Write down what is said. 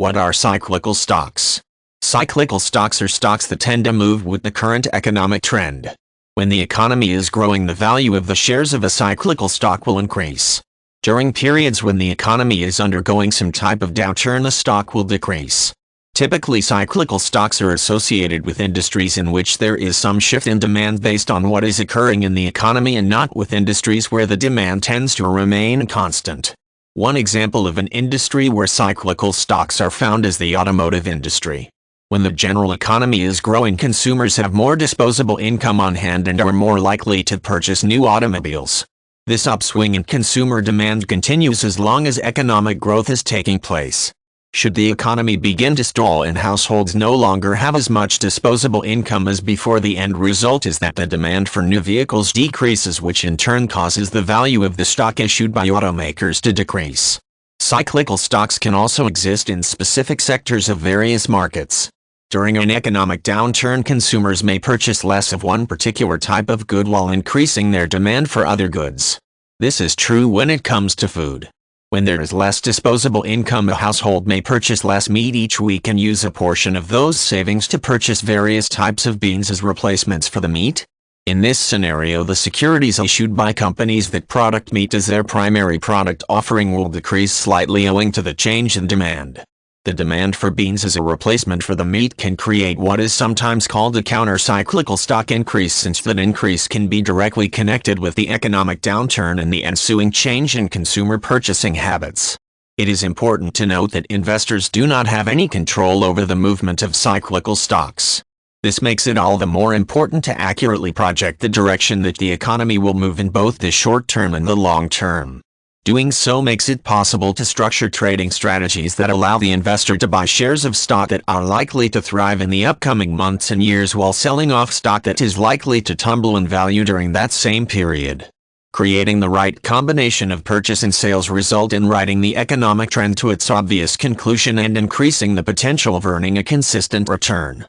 What are cyclical stocks? Cyclical stocks are stocks that tend to move with the current economic trend. When the economy is growing, the value of the shares of a cyclical stock will increase. During periods when the economy is undergoing some type of downturn, the stock will decrease. Typically, cyclical stocks are associated with industries in which there is some shift in demand based on what is occurring in the economy, and not with industries where the demand tends to remain constant. One example of an industry where cyclical stocks are found is the automotive industry. When the general economy is growing, consumers have more disposable income on hand and are more likely to purchase new automobiles. This upswing in consumer demand continues as long as economic growth is taking place. Should the economy begin to stall and households no longer have as much disposable income as before, the end result is that the demand for new vehicles decreases, which in turn causes the value of the stock issued by automakers to decrease. Cyclical stocks can also exist in specific sectors of various markets. During an economic downturn, consumers may purchase less of one particular type of good while increasing their demand for other goods. This is true when it comes to food. When there is less disposable income, a household may purchase less meat each week and use a portion of those savings to purchase various types of beans as replacements for the meat. In this scenario, the securities issued by companies that product meat as their primary product offering will decrease slightly owing to the change in demand. The demand for beans as a replacement for the meat can create what is sometimes called a counter-cyclical stock increase, since that increase can be directly connected with the economic downturn and the ensuing change in consumer purchasing habits. It is important to note that investors do not have any control over the movement of cyclical stocks. This makes it all the more important to accurately project the direction that the economy will move in both the short term and the long term. Doing so makes it possible to structure trading strategies that allow the investor to buy shares of stock that are likely to thrive in the upcoming months and years, while selling off stock that is likely to tumble in value during that same period. Creating the right combination of purchase and sales result in riding the economic trend to its obvious conclusion and increasing the potential of earning a consistent return.